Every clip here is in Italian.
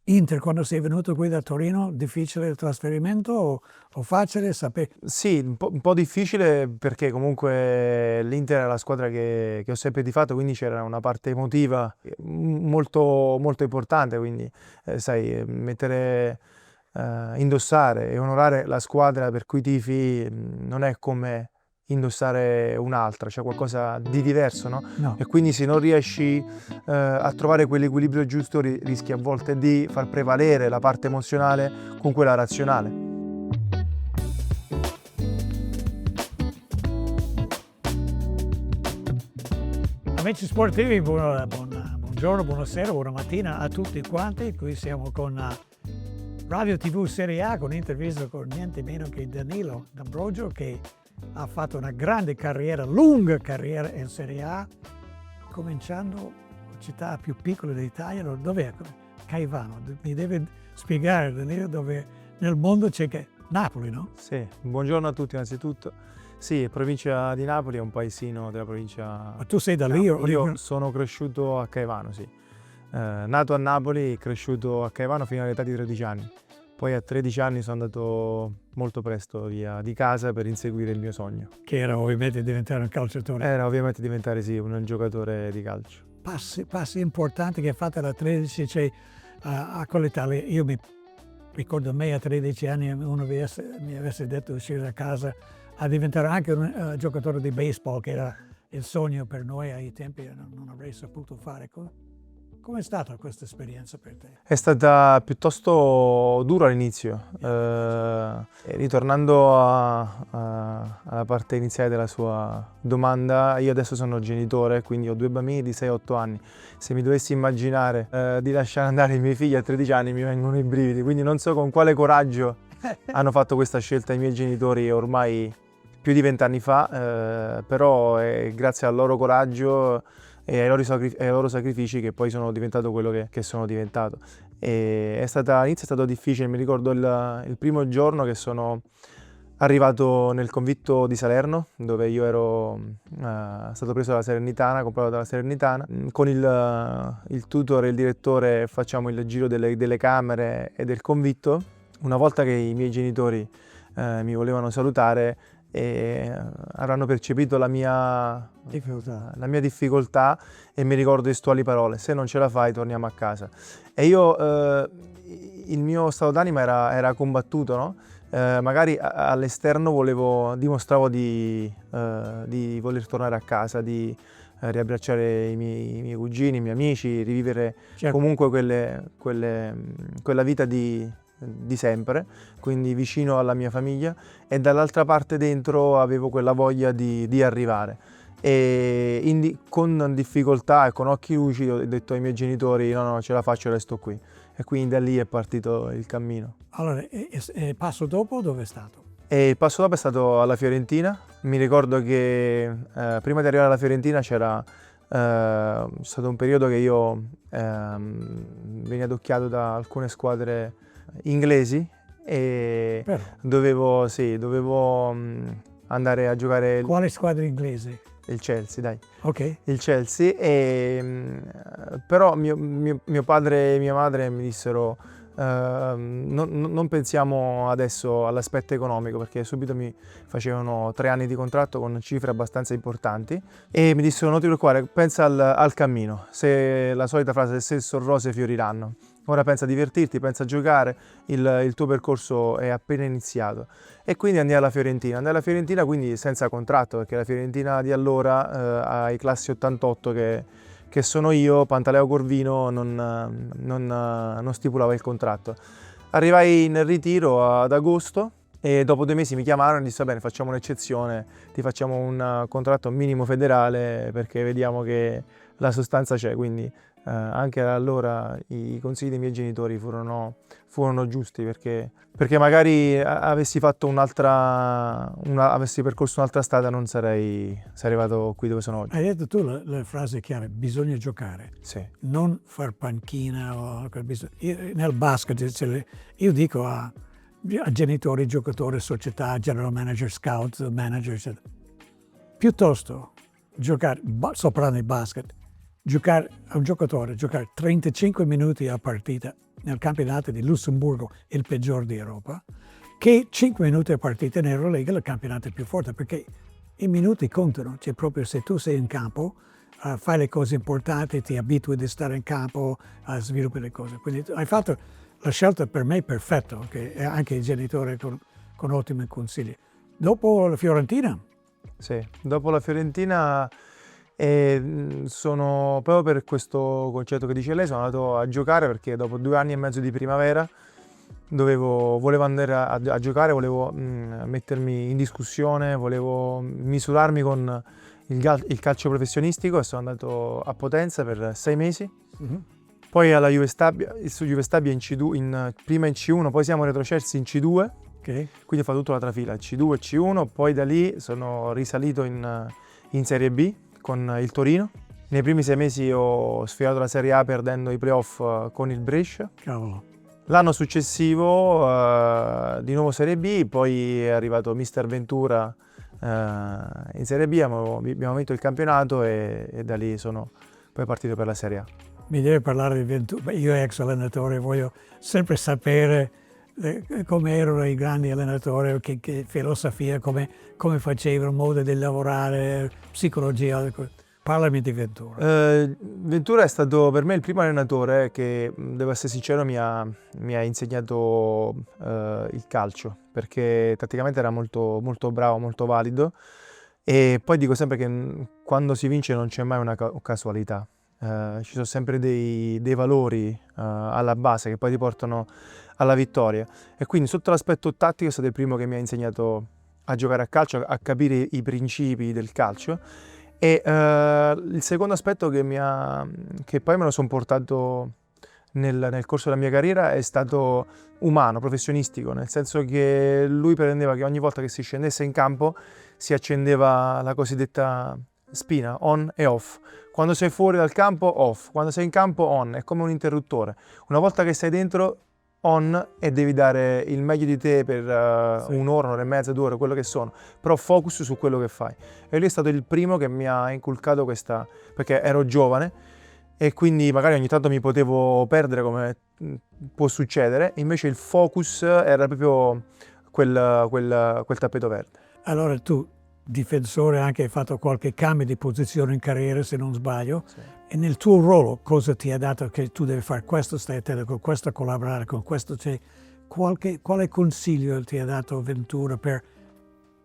Inter, quando sei venuto qui da Torino, difficile il trasferimento o facile? Sì, un po' difficile perché comunque l'Inter è la squadra che ho sempre tifato, quindi c'era una parte emotiva molto, molto importante, quindi sai, indossare e onorare la squadra per cui tifi non è come indossare un'altra, c'è qualcosa di diverso, no? No. E quindi se non riesci a trovare quell'equilibrio giusto rischi a volte di far prevalere la parte emozionale con quella razionale. Amici sportivi, buongiorno, buonasera, buona mattina a tutti quanti. Qui siamo con Radio TV Serie A con intervista con niente meno che Danilo D'Ambrogio, che ha fatto una grande carriera, lunga carriera in Serie A, cominciando la città più piccola d'Italia. Dov'è? Caivano. Mi deve spiegare, Danilo, dove nel mondo c'è Napoli, no? Sì, buongiorno a tutti innanzitutto. Sì, provincia di Napoli è un paesino della provincia. Ma tu sei da lì? Io sono cresciuto a Caivano, sì. Nato a Napoli, cresciuto a Caivano fino all'età di 13 anni. Poi a 13 anni sono andato molto presto via di casa per inseguire il mio sogno. Che era ovviamente diventare un calciatore. Era ovviamente diventare sì, un giocatore di calcio. Passi importanti che hai fatto alla 13, cioè, a quell'età lì. Io mi ricordo a me a 13 anni uno mi avesse detto di uscire da casa a diventare anche un giocatore di baseball, che era il sogno per noi ai tempi, non avrei saputo fare. Com'è stata questa esperienza per te? È stata piuttosto dura all'inizio. Ritornando alla parte iniziale della sua domanda, io adesso sono genitore, quindi ho 2 bambini di 6-8 anni. Se mi dovessi immaginare di lasciare andare i miei figli a 13 anni mi vengono i brividi, quindi non so con quale coraggio hanno fatto questa scelta i miei genitori ormai più di 20 anni fa, però è grazie al loro coraggio e ai loro sacrifici che poi sono diventato quello che sono diventato. All'inizio è stato difficile, mi ricordo il primo giorno che sono arrivato nel convitto di Salerno, dove io ero stato preso dalla Salernitana, comprato dalla Salernitana. Con il tutor e il direttore facciamo il giro delle camere e del convitto. Una volta che i miei genitori mi volevano salutare, e avranno percepito la mia difficoltà e mi ricordo testuali parole: se non ce la fai torniamo a casa. E io il mio stato d'animo era combattuto, no? Magari all'esterno dimostravo di voler tornare a casa, di riabbracciare i miei cugini, i miei amici, rivivere comunque quella vita di sempre, quindi vicino alla mia famiglia, e dall'altra parte dentro avevo quella voglia di arrivare. E con difficoltà e con occhi lucidi ho detto ai miei genitori: no, ce la faccio, resto qui. E quindi da lì è partito il cammino. Allora, il passo dopo dove è stato? E il passo dopo è stato alla Fiorentina. Mi ricordo che prima di arrivare alla Fiorentina c'era stato un periodo che io venivo adocchiato da alcune squadre inglesi e dovevo andare a giocare. Quale squadra inglese? Il Chelsea, dai. Ok. Il Chelsea, però mio padre e mia madre mi dissero: non pensiamo adesso all'aspetto economico, perché subito mi facevano 3 anni di contratto con cifre abbastanza importanti, e mi dissero: non ti preoccupare, pensa al cammino, se la solita frase, se sorrose fioriranno. Ora pensa a divertirti, pensa a giocare, il tuo percorso è appena iniziato. E quindi andai alla Fiorentina, quindi senza contratto, perché la Fiorentina di allora, ai classi 88 che sono io, Pantaleo Corvino, non stipulava il contratto. Arrivai nel ritiro ad agosto e dopo 2 mesi mi chiamarono e dissero: bene, facciamo un'eccezione, ti facciamo un contratto minimo federale perché vediamo che la sostanza c'è. Quindi anche allora i consigli dei miei genitori furono giusti, perché magari avessi percorso un'altra strada non sarei arrivato qui dove sono oggi. Hai detto tu la frase chiara: bisogna giocare, Sì. non far panchina. Nel basket io dico a genitori, giocatori, società, general manager, scout, manager, eccetera, piuttosto giocare, sopra nel basket, giocare a un giocatore, giocare 35 minuti a partita nel campionato di Lussemburgo, il peggior di Europa, che 5 minuti a partita in Eurolega è il campionato più forte, perché i minuti contano, cioè proprio se tu sei in campo, fai le cose importanti, ti abitui a stare in campo, a sviluppare le cose. Quindi hai fatto la scelta per me perfetta, che anche i genitori con ottimi consigli. Dopo la Fiorentina? Sì, dopo la Fiorentina sono proprio per questo concetto che dice lei, sono andato a giocare perché dopo 2 anni e mezzo di primavera volevo andare a giocare, volevo mettermi in discussione, volevo misurarmi con il calcio professionistico e sono andato a Potenza per 6 mesi. Mm-hmm. Poi alla Juve Stabia, su Juve Stabia prima in C1, poi siamo retrocessi in C2, Okay. quindi ho fatto tutta la trafila, C2 e C1, poi da lì sono risalito in Serie B con il Torino. Nei primi 6 mesi ho sfidato la Serie A perdendo i playoff con il Brescia. Cavolo. L'anno successivo di nuovo Serie B, poi è arrivato Mister Ventura in Serie B, abbiamo vinto il campionato e da lì sono poi partito per la Serie A. Mi deve parlare di Ventura. Io ex allenatore voglio sempre sapere come erano i grandi allenatori, che filosofia, come facevano, modo di lavorare, psicologia. Parlami di Ventura. Ventura è stato per me il primo allenatore che, devo essere sincero, mi ha insegnato il calcio, perché tatticamente era molto, molto bravo, molto valido, e poi dico sempre che quando si vince non c'è mai una casualità. Ci sono sempre dei valori alla base che poi ti portano alla vittoria, e quindi sotto l'aspetto tattico è stato il primo che mi ha insegnato a giocare a calcio, a capire i principi del calcio. E il secondo aspetto che poi me lo sono portato nel corso della mia carriera è stato umano, professionistico, nel senso che lui pretendeva che ogni volta che si scendesse in campo si accendeva la cosiddetta spina, on e off. Quando sei fuori dal campo, off. Quando sei in campo, on. È come un interruttore. Una volta che sei dentro, on, e devi dare il meglio di te per un'ora, un'ora e mezza, 2 ore, quello che sono, però focus su quello che fai. E lui è stato il primo che mi ha inculcato questa, perché ero giovane e quindi magari ogni tanto mi potevo perdere, come può succedere, invece il focus era proprio quel tappeto verde. Allora tu, difensore, anche hai fatto qualche cambio di posizione in carriera, se non sbaglio. Sì. E nel tuo ruolo cosa ti ha dato che tu devi fare questo, stai attento con questo, collaborare con questo? Cioè, quale consiglio ti ha dato Ventura per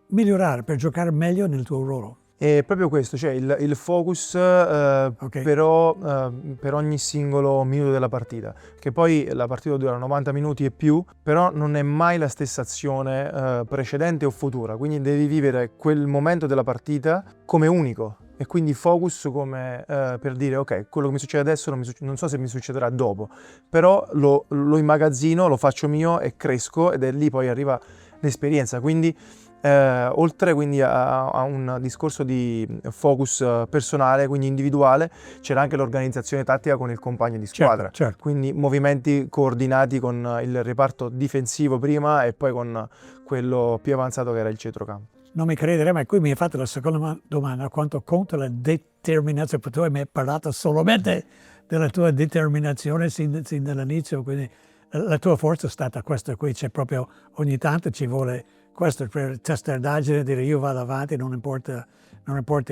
migliorare, per giocare meglio nel tuo ruolo? È proprio questo, cioè il focus okay. Però per ogni singolo minuto della partita, che poi la partita dura 90 minuti e più, però non è mai la stessa azione precedente o futura, quindi devi vivere quel momento della partita come unico, e quindi focus come per dire ok, quello che mi succede adesso non so se mi succederà dopo, però lo immagazzino, lo faccio mio e cresco, ed è lì poi arriva l'esperienza. Quindi oltre quindi a un discorso di focus personale, quindi individuale, c'era anche l'organizzazione tattica con il compagno di squadra, certo. Quindi movimenti coordinati con il reparto difensivo prima e poi con quello più avanzato che era il centrocampo. Non mi credere, ma qui mi hai fatto la seconda domanda: quanto conta la determinazione? Perché tu mi hai parlato solamente della tua determinazione sin dall'inizio, quindi la tua forza è stata questa qui, c'è proprio ogni tanto ci vuole questo per testardaggine, dire io vado avanti, non importa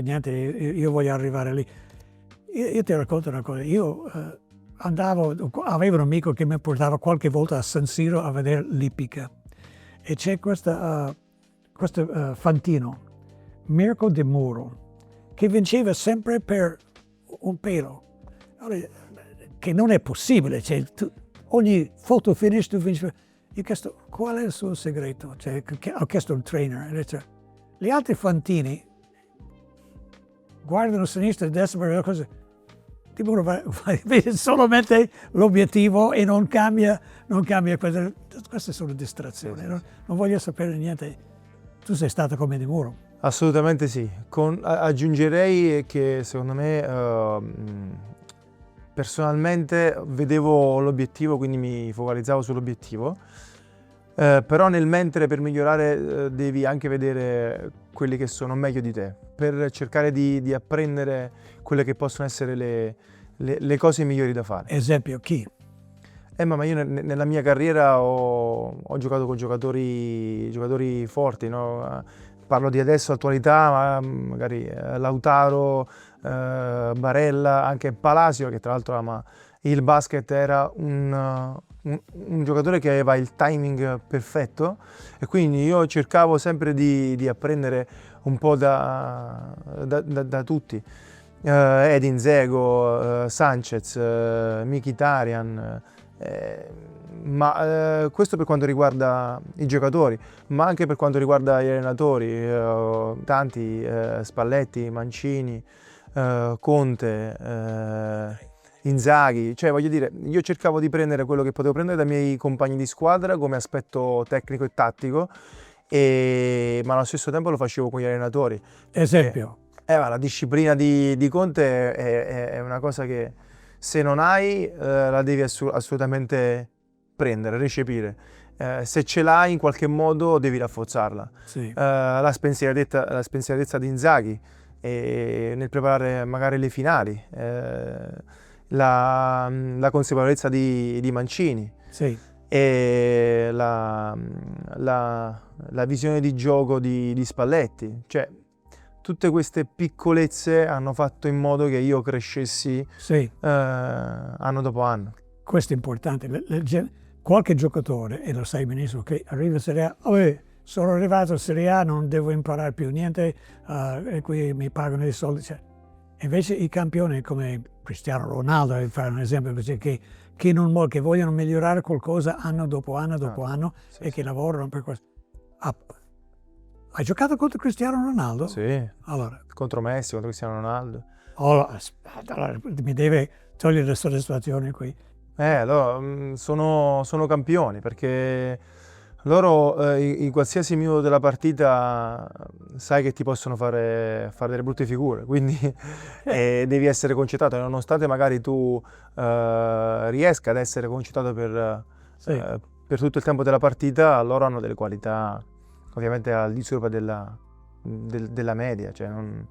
niente, io voglio arrivare lì. Io ti racconto una cosa, io avevo un amico che mi portava qualche volta a San Siro a vedere l'ippica, e c'è questo fantino, Mirko De Muro, che vinceva sempre per un pelo, che non è possibile, cioè, ogni photo finish tu vinci. Io ho chiesto qual è il suo segreto, cioè, ho chiesto al trainer, cioè, gli altri fantini guardano a sinistra e a destra per le cose, tipo vede solamente l'obiettivo e non cambia questo. Queste sono distrazioni, non voglio sapere niente. Tu sei stato come De Muro. Assolutamente sì, aggiungerei che secondo me personalmente vedevo l'obiettivo, quindi mi focalizzavo sull'obiettivo, però nel mentre per migliorare devi anche vedere quelli che sono meglio di te, per cercare di apprendere quelle che possono essere le cose migliori da fare. Esempio, chi? Ma io nella mia carriera ho giocato con giocatori forti, no? Parlo di adesso, attualità, ma magari Lautaro, Barella, anche Palacio, che tra l'altro ama il basket, era un giocatore che aveva il timing perfetto, e quindi io cercavo sempre di apprendere un po' da tutti. Edin Dzeko, Sanchez, Mkhitaryan, questo per quanto riguarda i giocatori, ma anche per quanto riguarda gli allenatori, tanti, Spalletti, Mancini, Conte, Inzaghi, cioè voglio dire, io cercavo di prendere quello che potevo prendere dai miei compagni di squadra come aspetto tecnico e tattico, ma allo stesso tempo lo facevo con gli allenatori. Esempio? Ma la disciplina di Conte è una cosa che se non hai la devi assolutamente prendere, recepire. Se ce l'hai in qualche modo devi rafforzarla. Sì. La spensieratezza di Inzaghi nel preparare magari le finali, la consapevolezza di Mancini, Sì. e la visione di gioco di Spalletti. Cioè, tutte queste piccolezze hanno fatto in modo che io crescessi Sì. anno dopo anno. Questo è importante. Qualche giocatore, e lo sai benissimo, che arriva a Serie A, sono arrivato a Serie A, non devo imparare più niente, e qui mi pagano i soldi. Cioè, invece i campioni come Cristiano Ronaldo, per fare un esempio così, che vogliono migliorare qualcosa anno dopo anno dopo anno, sì, e sì. che lavorano per questo. Hai giocato contro Cristiano Ronaldo? Sì, Allora, contro Messi, contro Cristiano Ronaldo. Allora, mi deve togliere la soddisfazione qui. Loro sono campioni, perché loro in qualsiasi minuto della partita sai che ti possono fare delle brutte figure, quindi devi essere concentrato, nonostante magari tu riesca ad essere concentrato per tutto il tempo della partita. Loro hanno delle qualità ovviamente al di sopra della media. Cioè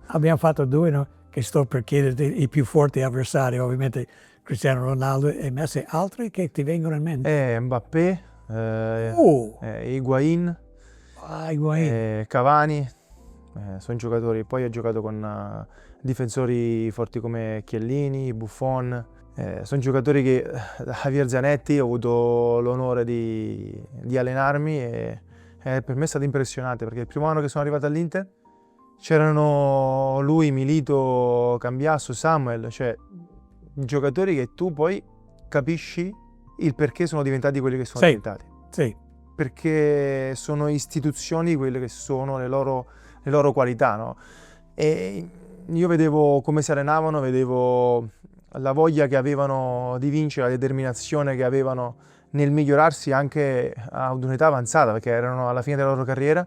Abbiamo fatto due, no? Che sto per chiederti i più forti avversari, ovviamente Cristiano Ronaldo e Messi. Altri che ti vengono in mente? Mbappé, Higuain, Higuain. Cavani, sono giocatori. Poi ho giocato con difensori forti come Chiellini, Buffon. Sono giocatori che Javier Zanetti ho avuto l'onore di allenarmi, e per me è stato impressionante, perché il primo anno che sono arrivato all'Inter c'erano lui, Milito, Cambiasso, Samuel, cioè giocatori che tu poi capisci il perché sono diventati quelli che sono diventati. Sì. Perché sono istituzioni quelle che sono le loro qualità, no? E io vedevo come si allenavano, vedevo la voglia che avevano di vincere, la determinazione che avevano nel migliorarsi anche ad un'età avanzata, perché erano alla fine della loro carriera,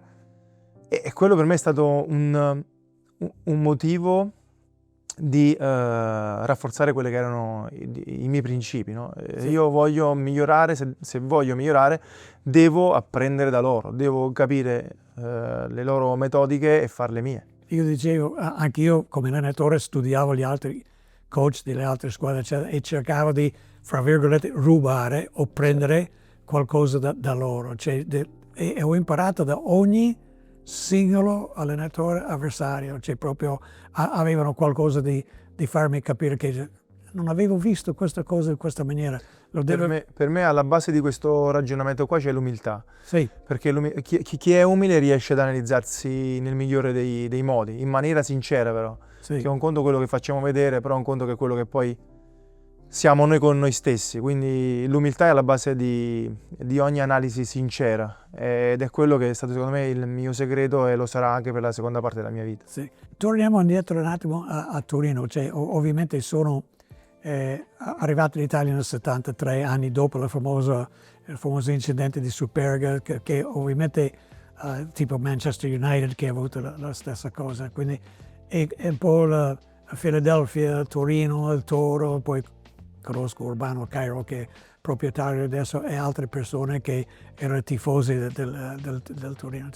e quello per me è stato un motivo di rafforzare quelli che erano i miei principi, no? Sì. Io voglio migliorare, se voglio migliorare devo apprendere da loro, devo capire le loro metodiche e farle mie. Io dicevo, anche io come allenatore studiavo gli altri coach delle altre squadre, e cercavo di, fra virgolette, rubare o prendere qualcosa da loro. Cioè, e ho imparato da ogni singolo allenatore avversario, cioè proprio avevano qualcosa di farmi capire che non avevo visto questa cosa in questa maniera. Per me alla base di questo ragionamento qua c'è l'umiltà. Sì. Perché chi è umile riesce ad analizzarsi nel migliore dei modi, in maniera sincera però. Sì. Che è un conto quello che facciamo vedere, però è un conto che è quello che poi siamo noi con noi stessi. Quindi l'umiltà è alla base di ogni analisi sincera, ed è quello che è stato secondo me il mio segreto, e lo sarà anche per la seconda parte della mia vita. Sì. Torniamo indietro un attimo a Torino. Cioè, ovviamente sono arrivato in Italia nel 73, anni dopo il famoso incidente di Superga, che ovviamente tipo Manchester United, che ha avuto la stessa cosa. Quindi e un po' la Philadelphia, Torino, il Toro, poi conosco Urbano Cairo, che è proprietario adesso, e altre persone che erano tifosi del Torino.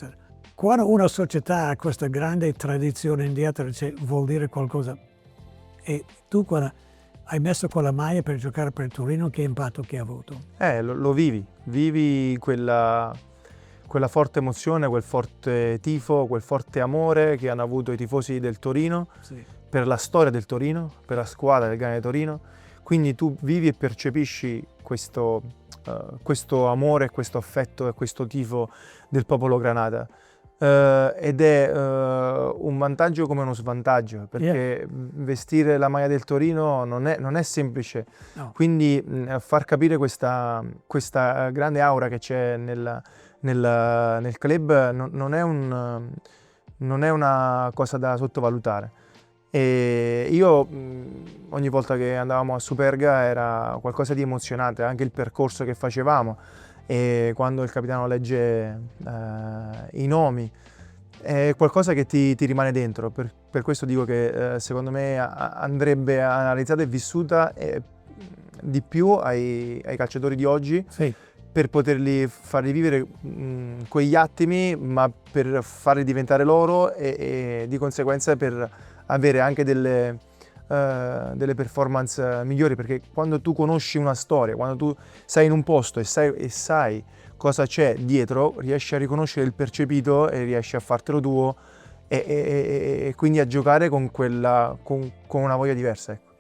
Quando una società ha questa grande tradizione indietro, vuol dire qualcosa. E tu quando hai messo quella maglia per giocare per Torino, che impatto che ha avuto? Lo vivi quella forte emozione, quel forte tifo, quel forte amore che hanno avuto i tifosi del Torino, Sì. per la storia del Torino, per la squadra del Grande Torino. Quindi tu vivi e percepisci questo amore, questo affetto e questo tifo del popolo granata. Ed è un vantaggio come uno svantaggio, perché vestire la maglia del Torino non è semplice. No. Quindi far capire questa grande aura che c'è nel club non è una cosa da sottovalutare. E io ogni volta che andavamo a Superga era qualcosa di emozionante, anche il percorso che facevamo, e quando il capitano legge i nomi è qualcosa che ti rimane dentro. Per questo dico che secondo me andrebbe analizzata e vissuta di più ai calciatori di oggi. Sì. Per farli vivere quegli attimi, ma per farli diventare loro e di conseguenza per avere anche delle performance migliori, perché quando tu conosci una storia, quando tu sei in un posto e sai cosa c'è dietro, riesci a riconoscere il percepito e riesci a fartelo tuo e quindi a giocare con una voglia diversa. Ecco.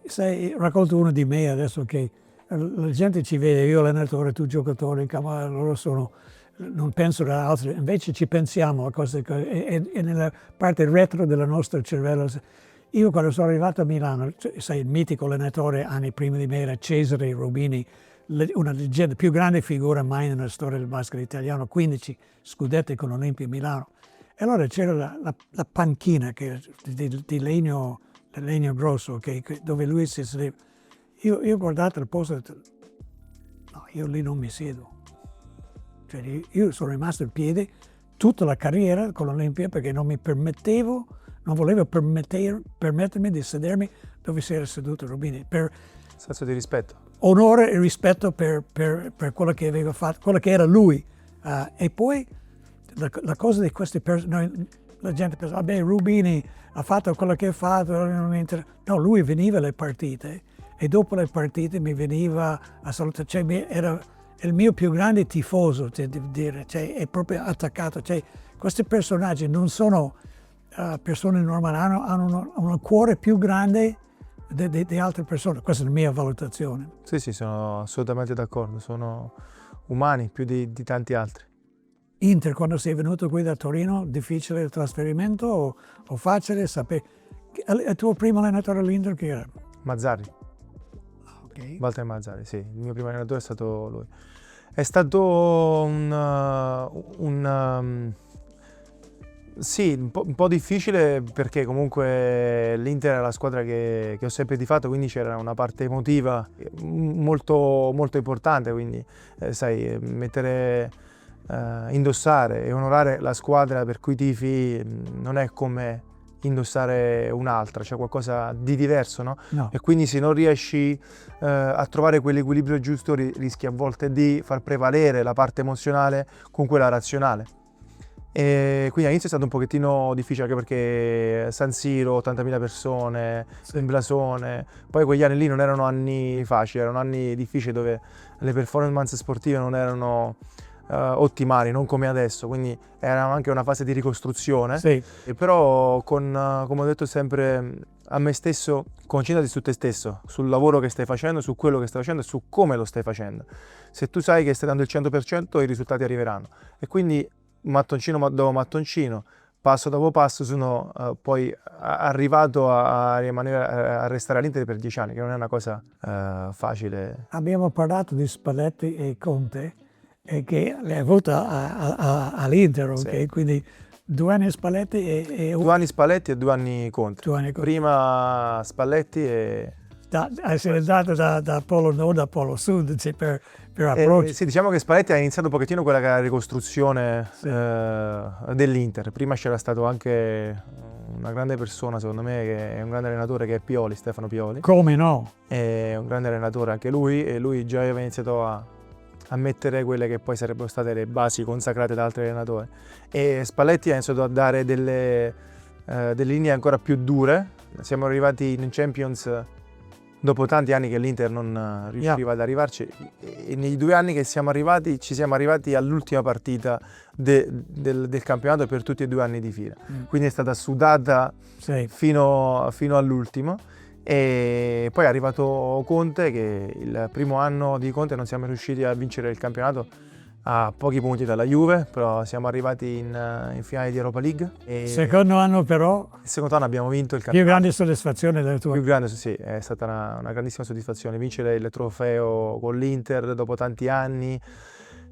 Sai, racconto uno di me adesso, che la gente ci vede, io allenatore, tu giocatore, loro non pensano ad altri, invece ci pensiamo a cose e nella parte retro della nostra cervello. Io quando sono arrivato a Milano, sai, il mitico allenatore anni prima di me era Cesare Rubini, una leggenda, più grande figura mai nella storia del basket italiano, 15 scudetti con Olimpia Milano. E allora c'era la panchina di legno grosso, dove lui si sedeva. Io ho guardato il posto e ho detto, no, io lì non mi siedo. Cioè, io sono rimasto in piedi tutta la carriera con l'Olimpia perché non volevo permettermi di sedermi dove si era seduto Rubini. Per senso di rispetto. Onore e rispetto per quello che aveva fatto, quello che era lui. E poi la cosa di queste persone, la gente pensa, vabbè, Rubini ha fatto quello che ha fatto, no, lui veniva alle partite e dopo le partite mi veniva a salutare, cioè, era il mio più grande tifoso, devo dire, cioè, è proprio attaccato. Cioè, questi personaggi non sono persone normali, hanno un cuore più grande di altre persone. Questa è la mia valutazione. Sì, sono assolutamente d'accordo, sono umani più di tanti altri. Inter, quando sei venuto qui da Torino, difficile il trasferimento o facile sapere? Il tuo primo allenatore all'Inter chi era? Mazzarri. Okay. Walter Mazzarri, sì, il mio primo allenatore è stato lui. È stato sì, un po' difficile, perché comunque l'Inter è la squadra che ho sempre tifato, quindi c'era una parte emotiva molto, molto importante, quindi sai, indossare e onorare la squadra per cui tifi non è come indossare un'altra, c'è qualcosa di diverso, no? No. E quindi se non riesci a trovare quell'equilibrio giusto, rischi a volte di far prevalere la parte emozionale con quella razionale. E quindi all'inizio è stato un pochettino difficile, anche perché San Siro, 80.000 persone, il blasone, poi quegli anni lì non erano anni facili, erano anni difficili dove le performance sportive non erano ottimali, non come adesso, quindi era anche una fase di ricostruzione. Sì. Però come ho detto sempre a me stesso, concentrati su te stesso, sul lavoro che stai facendo, su quello che stai facendo e su come lo stai facendo. Se tu sai che stai dando il 100%, i risultati arriveranno. E quindi mattoncino dopo mattoncino, passo dopo passo, sono poi arrivato a restare all'Inter per 10 anni, che non è una cosa facile. Abbiamo parlato di Spalletti e Conte, che l'hai avuto all'Inter, ok? Sì. Quindi 2 anni Spalletti e 2 anni Spalletti e 2 anni Conte. 2 anni Conte. Prima Spalletti e... Sei andato da Polo Nord a Polo Sud, cioè, per approccio. Sì, diciamo che Spalletti ha iniziato un pochettino quella che è la ricostruzione Sì. dell'Inter. Prima c'era stato anche una grande persona, secondo me, che è un grande allenatore, che è Pioli, Stefano Pioli. Come no? È un grande allenatore anche lui, e lui già aveva iniziato a mettere quelle che poi sarebbero state le basi consacrate da altri allenatori. E Spalletti ha iniziato a dare delle linee ancora più dure. Siamo arrivati in Champions dopo tanti anni che l'Inter non riusciva ad arrivarci, e nei 2 anni che siamo arrivati, ci siamo arrivati all'ultima partita del campionato per tutti e 2 anni di fila. Quindi è stata sudata fino all'ultimo. E poi è arrivato Conte, che il primo anno di Conte non siamo riusciti a vincere il campionato, a pochi punti dalla Juve, però siamo arrivati in finale di Europa League. E secondo anno però, il secondo anno abbiamo vinto il più campionato. grande soddisfazione della tua? Più grande, sì, è stata una grandissima soddisfazione. Vincere il trofeo con l'Inter dopo tanti anni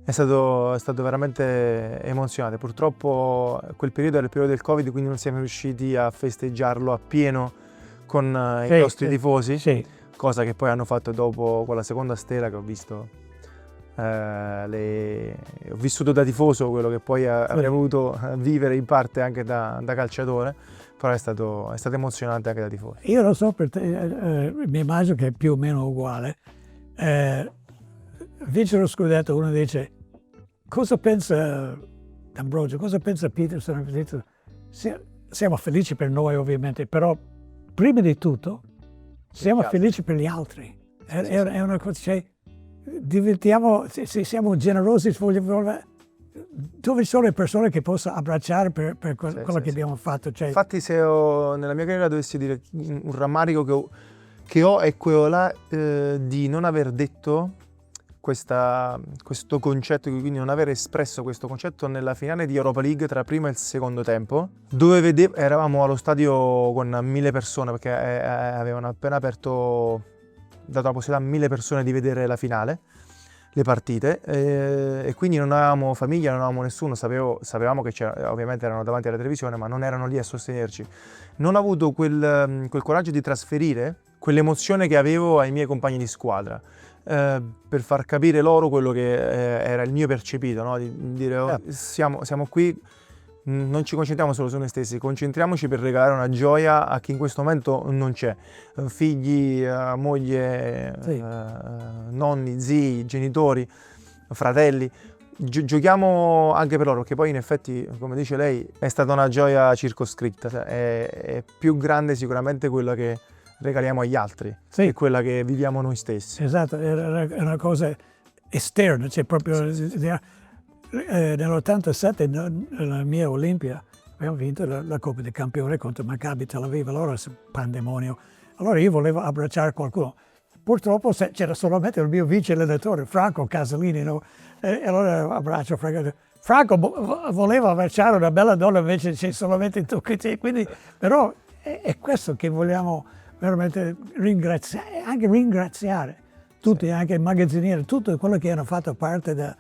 è stato veramente emozionante. Purtroppo quel periodo era il periodo del Covid, quindi non siamo riusciti a festeggiarlo appieno con i nostri tifosi, cosa che poi hanno fatto dopo con la seconda stella, che ho visto. Ho vissuto da tifoso quello che poi avrei voluto vivere in parte anche da calciatore, però è stato emozionante anche da tifoso. Io lo so, per te, mi immagino che è più o meno uguale. Vincere lo scudetto, uno dice: cosa pensa D'Ambrosio, cosa pensa Peterson? Siamo felici per noi ovviamente, però prima di tutto siamo felici per gli altri. È una cosa, cioè, diventiamo, se siamo generosi, dove sono le persone che possono abbracciare per quello che abbiamo fatto? Cioè, infatti, se nella mia carriera dovessi dire un rammarico che ho è quello là, di non aver detto questo concetto, quindi non aver espresso questo concetto nella finale di Europa League tra primo e il secondo tempo, dove eravamo allo stadio con 1000 persone, perché avevano appena dato la possibilità a 1000 persone di vedere la finale, le partite, e quindi non avevamo famiglia, non avevamo nessuno, sapevamo che ovviamente erano davanti alla televisione, ma non erano lì a sostenerci. Non ho avuto quel coraggio di trasferire quell'emozione che avevo ai miei compagni di squadra, per far capire loro quello che era il mio percepito, no? Di dire: siamo qui, non ci concentriamo solo su noi stessi, concentriamoci per regalare una gioia a chi in questo momento non c'è, figli, moglie, nonni, zii, genitori, fratelli. Giochiamo anche per loro, perché poi in effetti, come dice lei, è stata una gioia circoscritta, è più grande sicuramente quella che regaliamo agli altri, che quella che viviamo noi stessi. Esatto, è una cosa esterna, cioè proprio nell'87, nella mia Olimpia, abbiamo vinto la Coppa dei Campioni contro Maccabi Tel Aviv, allora è un pandemonio. Allora io volevo abbracciare qualcuno, purtroppo c'era solamente il mio vice allenatore, Franco Casalini, no? E allora abbraccio Franco. Franco voleva abbracciare una bella donna, invece c'è solamente tu, quindi, però è questo che vogliamo veramente ringraziare tutti, anche i magazzinieri, tutto quello che hanno fatto parte del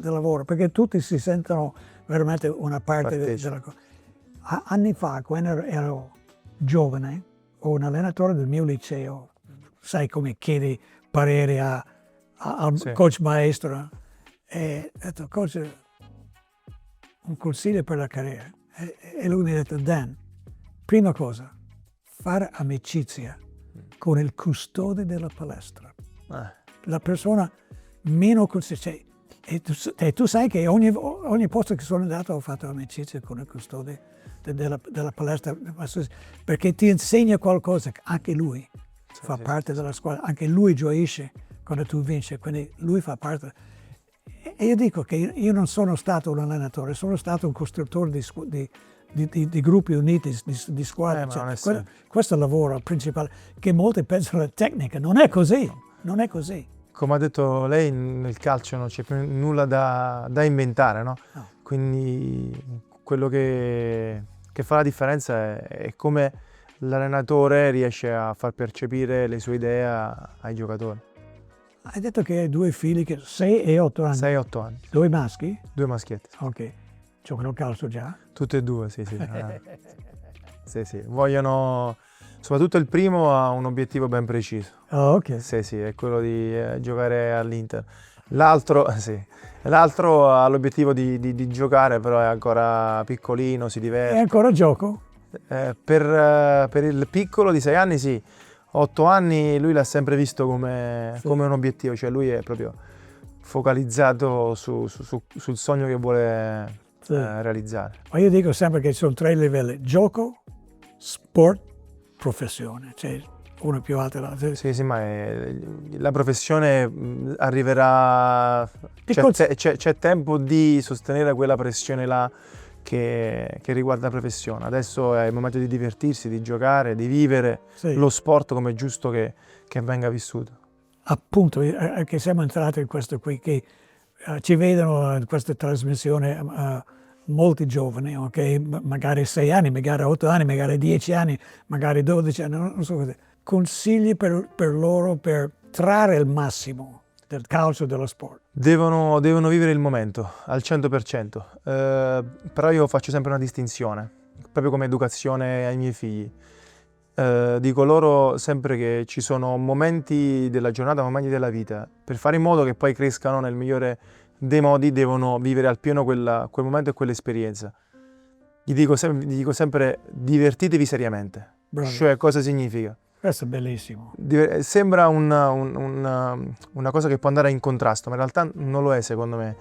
lavoro, perché tutti si sentono veramente una parte della cosa. Anni fa, quando ero giovane, un allenatore del mio liceo, sai come chiedi parere al coach maestro, e ho detto: coach, un consiglio per la carriera. E lui mi ha detto: Dan, prima cosa, fare amicizia con il custode della palestra. La persona meno consistente. E tu sai che ogni posto che sono andato ho fatto amicizia con il custode della palestra, perché ti insegna qualcosa, anche lui fa parte della squadra, anche lui gioisce quando tu vinci, quindi lui fa parte. E io dico che io non sono stato un allenatore, sono stato un costruttore di gruppi uniti, di squadre. Questo è il lavoro principale, che molti pensano alla tecnica. Non è così, non è così. Come ha detto lei, nel calcio non c'è più nulla da inventare, no? No. Quindi quello che fa la differenza è come l'allenatore riesce a far percepire le sue idee ai giocatori. Hai detto che hai 2 figli, 6 e 8 anni? 6 e 8 anni. 2 maschi? 2 maschietti. Ok. Giocano calcio già? Tutte e 2, sì. Sì. Vogliono, soprattutto il primo ha un obiettivo ben preciso. Oh, ok. Sì, è quello di giocare all'Inter. L'altro ha l'obiettivo di giocare, però è ancora piccolino, si diverte. È ancora gioco? Per il piccolo di 6 anni sì, 8 anni lui l'ha sempre visto come un obiettivo, cioè lui è proprio focalizzato sul sogno che vuole realizzare. Ma io dico sempre che ci sono 3 livelli: gioco, sport, professione. Cioè, una più alta dell'altra. Sì, ma la professione arriverà, c'è tempo di sostenere quella pressione là che riguarda la professione. Adesso è il momento di divertirsi, di giocare, di vivere lo sport come è giusto che venga vissuto. Appunto, che siamo entrati in questo qui, che ci vedono in questa trasmissione molti giovani, ok? Magari 6 anni, magari 8 anni, magari 10 anni, magari 12 anni, non so cosa. Consigli per loro per trarre il massimo del calcio e dello sport. Devono vivere il momento al 100%, però io faccio sempre una distinzione, proprio come educazione ai miei figli. Dico loro sempre che ci sono momenti della giornata, momenti della vita. Per fare in modo che poi crescano nel migliore dei modi, devono vivere al pieno quel momento e quell'esperienza. Gli dico sempre divertitevi seriamente. Bravo. Cioè, cosa significa? Questo è bellissimo. Sembra una cosa che può andare in contrasto, ma in realtà non lo è, secondo me,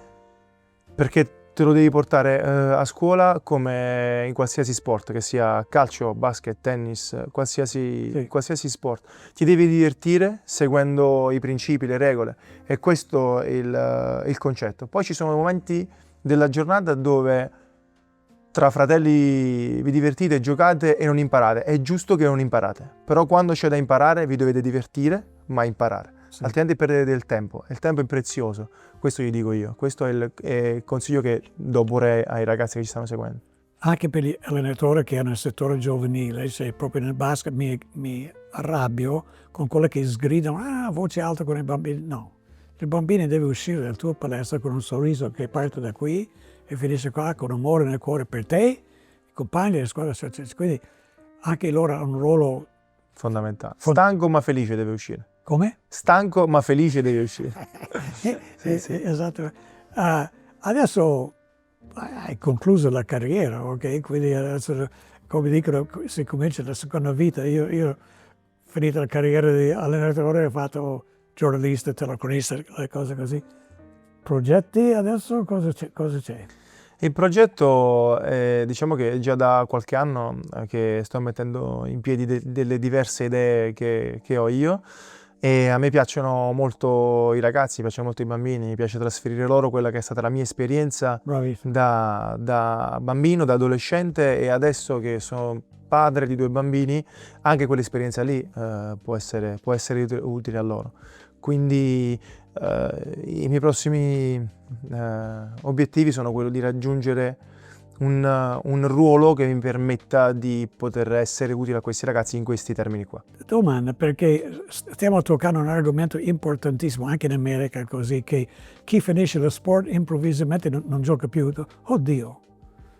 perché te lo devi portare a scuola come in qualsiasi sport, che sia calcio, basket, tennis, qualsiasi sport. Ti devi divertire seguendo i principi, le regole, e questo è il concetto. Poi ci sono momenti della giornata dove tra fratelli vi divertite, giocate e non imparate. È giusto che non imparate, però quando c'è da imparare vi dovete divertire, ma imparare. Sì. Altrimenti perdete del tempo. Il tempo è prezioso, questo gli dico io. Questo è il consiglio che do pure ai ragazzi che ci stanno seguendo. Anche per gli allenatori che hanno il settore giovanile, se proprio nel basket mi arrabbio con quelli che sgridano, voce alta con i bambini. No, il bambino deve uscire dal tuo palestra con un sorriso che parte da qui e finisce qua con amore nel cuore per te, i compagni della squadra. Quindi anche loro hanno un ruolo fondamentale. Stanco ma felice deve uscire. Come? Stanco ma felice deve uscire. sì. Esatto. Adesso hai concluso la carriera, ok? Quindi adesso, come dicono, si comincia la seconda vita. Io finita la carriera di allenatore, ho fatto giornalista, telecronista, le cose così. Progetti adesso? Cosa c'è? Il progetto, diciamo che è già da qualche anno che sto mettendo in piedi delle diverse idee che ho io, e a me piacciono molto i ragazzi, piacciono molto i bambini, mi piace trasferire loro quella che è stata la mia esperienza da bambino, da adolescente, e adesso che sono padre di 2 bambini, anche quell'esperienza lì può essere utile a loro. Quindi i miei prossimi obiettivi sono quello di raggiungere un ruolo che mi permetta di poter essere utile a questi ragazzi in questi termini qua. Domanda, perché stiamo toccando un argomento importantissimo anche in America, così, che chi finisce lo sport improvvisamente non gioca più. Oddio,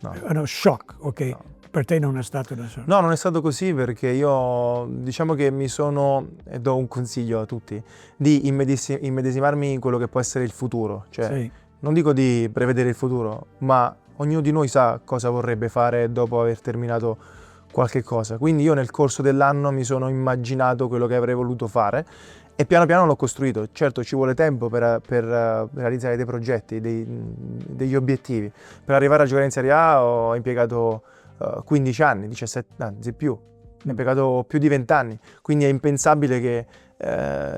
è uno shock, ok? No. Per te non è stato uno shock? No, non è stato così, perché io diciamo che mi sono, e do un consiglio a tutti, di immedesimarmi in quello che può essere il futuro. Cioè, non dico di prevedere il futuro, ma ognuno di noi sa cosa vorrebbe fare dopo aver terminato qualche cosa. Quindi io nel corso dell'anno mi sono immaginato quello che avrei voluto fare e piano piano l'ho costruito. Certo, ci vuole tempo per realizzare dei progetti, degli obiettivi. Per arrivare a giocare in Serie A ho impiegato 15 anni, 17, anzi più. Ho impiegato più di 20 anni. Quindi è impensabile che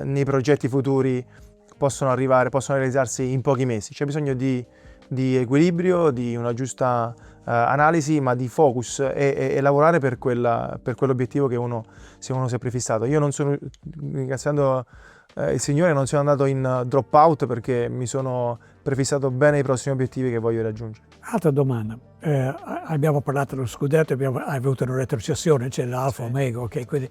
nei progetti futuri possono realizzarsi in pochi mesi. C'è bisogno di equilibrio, di una giusta analisi, ma di focus e lavorare per quell'obiettivo che uno si è prefissato. Io non sono, ringraziando il Signore, non sono andato in drop out perché mi sono prefissato bene i prossimi obiettivi che voglio raggiungere. Altra domanda, abbiamo parlato dello scudetto, hai avuto una retrocessione, c'è l'Alfa Omega, ok? Quindi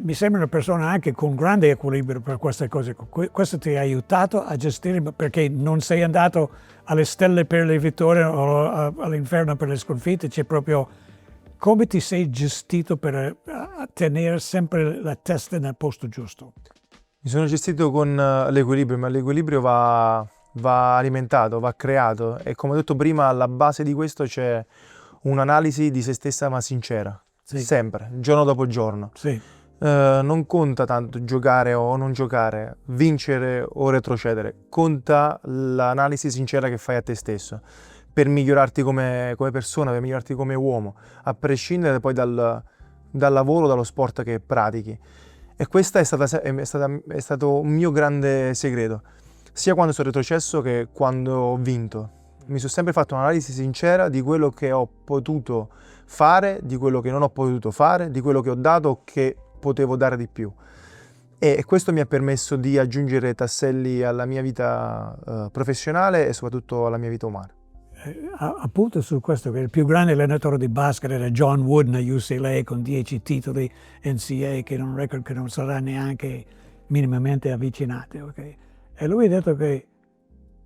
mi sembra una persona anche con grande equilibrio per queste cose. Questo ti ha aiutato a gestire, perché non sei andato alle stelle per le vittorie o all'inferno per le sconfitte, c'è proprio come ti sei gestito per tenere sempre la testa nel posto giusto? Mi sono gestito con l'equilibrio, ma l'equilibrio va alimentato, va creato, e come ho detto prima, alla base di questo c'è un'analisi di se stessa ma sincera, sempre, giorno dopo giorno. Non conta tanto giocare o non giocare, vincere o retrocedere, conta l'analisi sincera che fai a te stesso per migliorarti come persona, per migliorarti come uomo, a prescindere poi dal lavoro, dallo sport che pratichi. E questo è stato un mio grande segreto, sia quando sono retrocesso che quando ho vinto. Mi sono sempre fatto un'analisi sincera di quello che ho potuto fare, di quello che non ho potuto fare, di quello che ho dato o che potevo dare di più. E questo mi ha permesso di aggiungere tasselli alla mia vita professionale e soprattutto alla mia vita umana. Appunto su questo, che il più grande allenatore di basket era John Wooden a UCLA con 10 titoli NCAA, che è un record che non sarà neanche minimamente avvicinato. Okay? E lui ha detto che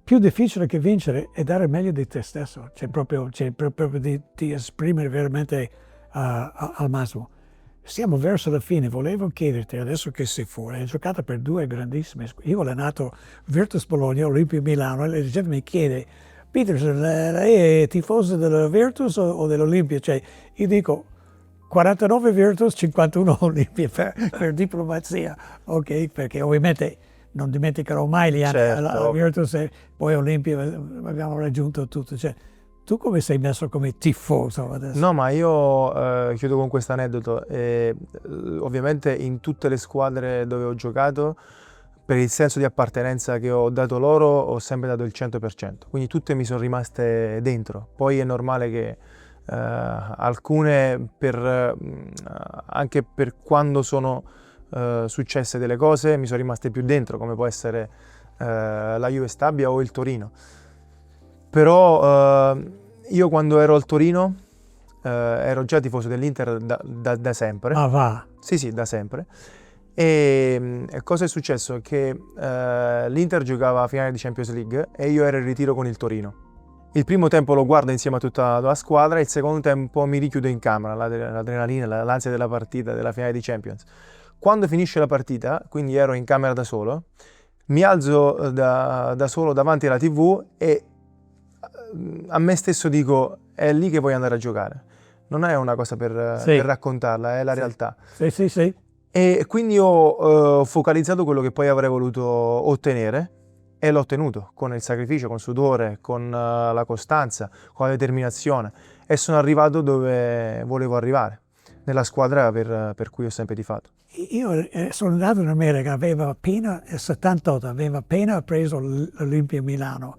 più difficile che vincere è dare il meglio di te stesso, cioè proprio di esprimere veramente al massimo. Siamo verso la fine, volevo chiederti, adesso che sei fuori, hai giocato per due grandissime squadre. Io ho allenato Virtus Bologna, Olimpia Milano, e la gente mi chiede: Peterson, lei è tifoso della Virtus o dell'Olimpia? Cioè, io dico 49 Virtus, 51 Olimpia per diplomazia, ok? Perché ovviamente non dimenticherò mai gli anni alla Virtus e poi Olimpia, abbiamo raggiunto tutto. Cioè, tu come sei messo come tifoso adesso? No, ma io chiudo con questo aneddoto. Ovviamente in tutte le squadre dove ho giocato, per il senso di appartenenza che ho dato loro, ho sempre dato il 100%, quindi tutte mi sono rimaste dentro. Poi è normale che alcune, anche per quando sono successe delle cose, mi sono rimaste più dentro, come può essere la Juve Stabia o il Torino. Però io quando ero al Torino ero già tifoso dell'Inter da sempre. Ah, va? Sì, da sempre. E cosa è successo? Che l'Inter giocava a finale di Champions League e io ero in ritiro con il Torino. Il primo tempo lo guardo insieme a tutta la squadra, il secondo tempo mi richiudo in camera, l'adrenalina, l'ansia della partita, della finale di Champions. Quando finisce la partita, quindi ero in camera da solo, mi alzo da solo davanti alla TV e a me stesso dico: è lì che voglio andare a giocare. Non è una cosa per raccontarla, è la realtà. Sì. E quindi ho focalizzato quello che poi avrei voluto ottenere e l'ho ottenuto con il sacrificio, con il sudore, con la costanza, con la determinazione, e sono arrivato dove volevo arrivare, nella squadra per cui ho sempre tifato. Io sono andato in America, aveva appena, nel 78, aveva appena preso l'Olimpia Milano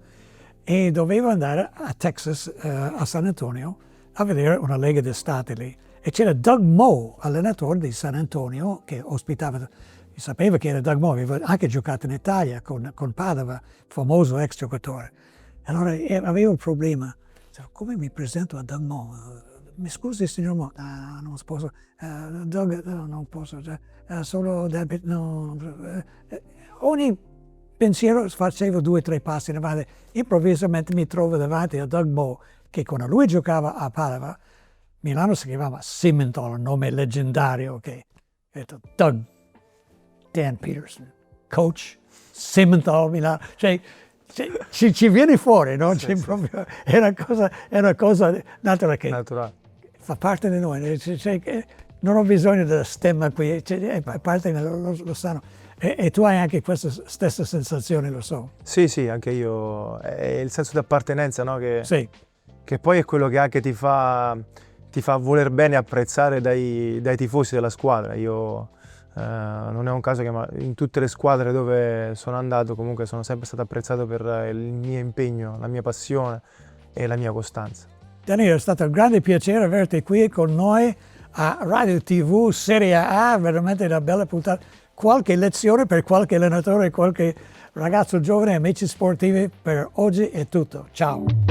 e dovevo andare a Texas, a San Antonio, a vedere una lega d'estate lì. E c'era Doug Moe, allenatore di San Antonio, che ospitava, sapeva che era Doug Moe, aveva anche giocato in Italia con Padova, famoso ex giocatore. Allora avevo un problema, come mi presento a Doug Moe? Mi scusi signor Moe, non posso, Doug, non posso, solo David, no. Ogni pensiero facevo 2 o 3 passi in avanti, improvvisamente mi trovo davanti a Doug Moe, che quando lui giocava a Padova, Milano si chiamava Simmenthal, un nome leggendario, che ho detto Doug, Dan Peterson, coach, Simmenthal, Milano, cioè ci viene fuori, no? Sì. Proprio, è una cosa naturale. Fa parte di noi, non ho bisogno della stemma qui, è parte, lo sanno. E tu hai anche questa stessa sensazione, lo so. Sì, anche io, è il senso di appartenenza, no? Che poi è quello che anche ti fa voler bene, apprezzare dai tifosi della squadra. Io non è un caso che in tutte le squadre dove sono andato comunque sono sempre stato apprezzato per il mio impegno, la mia passione e la mia costanza. Danilo, è stato un grande piacere averti qui con noi a Radio TV Serie A, veramente una bella puntata. Qualche lezione per qualche allenatore, qualche ragazzo giovane, amici sportivi, per oggi è tutto. Ciao!